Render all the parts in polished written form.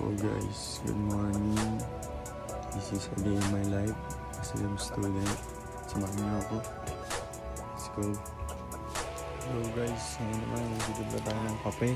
Hello guys, good morning. This is a day in my life as a student. Samahan niyo ako. Let's go. Hello guys, ngayon naman magdudubla tayo ng kape.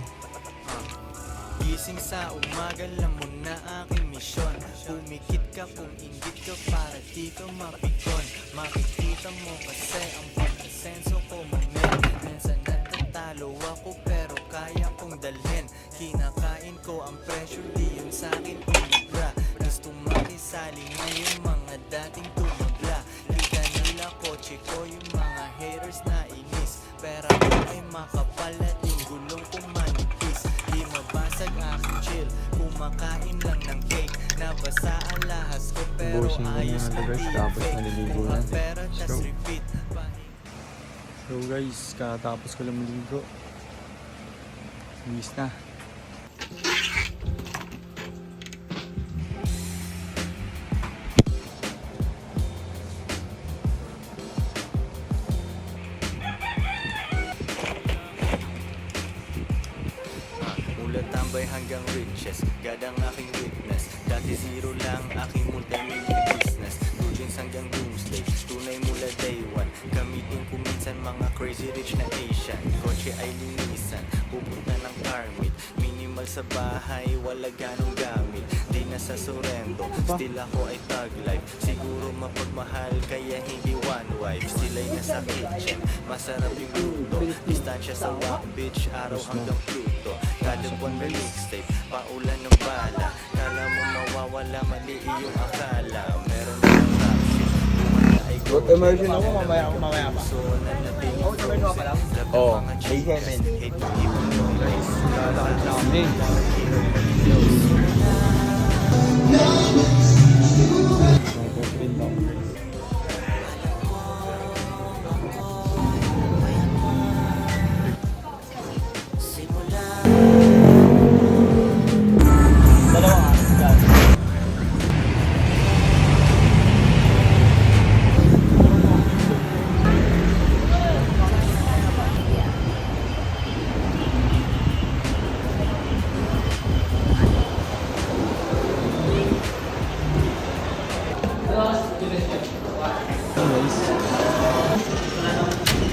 Gising sa umaga, alam mo na aking misyon. Umikit ka kung inggit ka para di ka mapikon. Makikita mo kasi ang pagkasenso ko moment. Minsan natatalo ako pero kaya kong dalhin. Kinakain ko ang pressure, di yun sa'kin umibra. Gusto makisali ngayon mga dating tumabla. Kita nila kotse ko yung mga haters na inis. Pero ako ay makapal at yung gulong ko manipis. Di mabasag aking chill, kumakain lang ng cake. Nabasa ang lahas ko pero ayos na di fake. Kuha pera tas repeat. So guys, katapos ko lang maligo. Bis na. Mula tambay hanggang riches, gadang aking witness. Dati zero lang aking multi-million business. Dujins hanggang doomsday, tunay mula day one. Gamitin ko minsan mga crazy rich na Asian. Kotse ay linisan, pupunta ng car meet. Minimal sa bahay, wala ganong gamit. Di na sa Sorrento, still ako ay thug life. Siguro mapagmahal, kaya hindi one wife. Still ay nasa kitchen, masarap yung luto. Distansya sa walk beach, araw hanggang Pluto. Kada buwan may mixtape, paulan ng bala. Kala mo mawawala, mali iyong akala. Meron na ng rap shit, kumanda ay gold. Immersion ako, mamaya pa. So, nanatili frozen. Oo, Mga may chicas, semen. hate to keep on going. Lalakad na kami.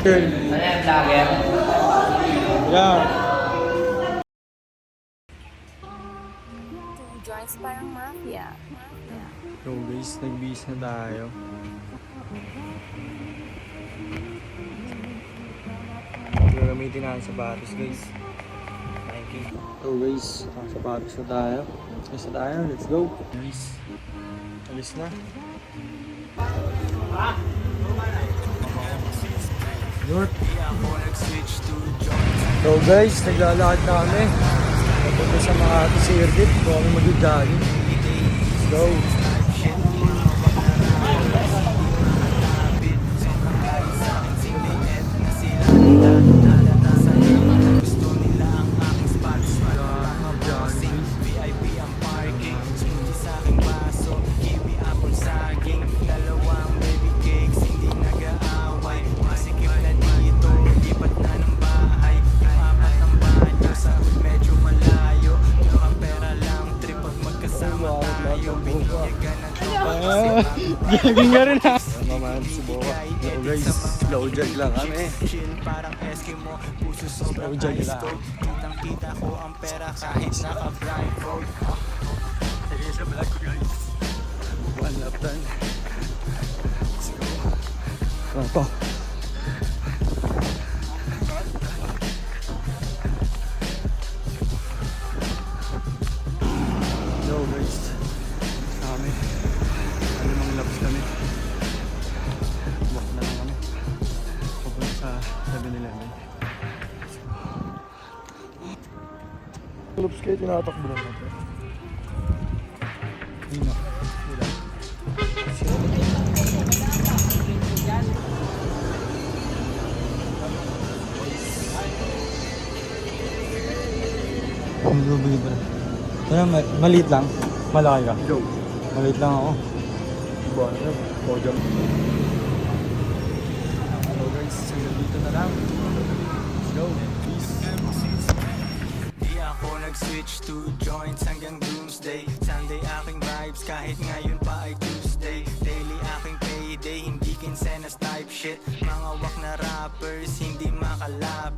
Girl. Ano yung vlogger? Yeah. Joints parang mafia. So guys, nagbis na tayo. Gagamitin natin sapatos guys. Nike. So guys, sapatos na tayo. Alis na tayo, let's go. Guys, alis na. York. So guys, naglalakad na kami. Papunta sa mga circuit. Kung kami mag-jogging. Let's go. Jogging nga rin ha. Mamahan subuka. So guys, slow jog lang kami. Slow jog lang. Kitang-kita ko ang pera kahit naka-blindfold. Sige sa vlog ko guys. One lap done. Let's go. Ano to? Yo guys. Kami. Alimang laps kami. Walk na lang kami. Papunta sa 7-Eleven. Laps kayo tinatakbo lang natin. Hindi na. Bili ba? Kaya maliit lang. Malaki ka. Go. Maliit lang ako. Buwan na. Podium. Hello guys. Dito na lang. Let's go. Peace. Di ako nag-switch to joints hanggang doomsday. Sunday aking vibes kahit ngayon pa ay Tuesday. Daily aking payday, hindi kinsenas type shit. Mga wak na rappers, hindi makalap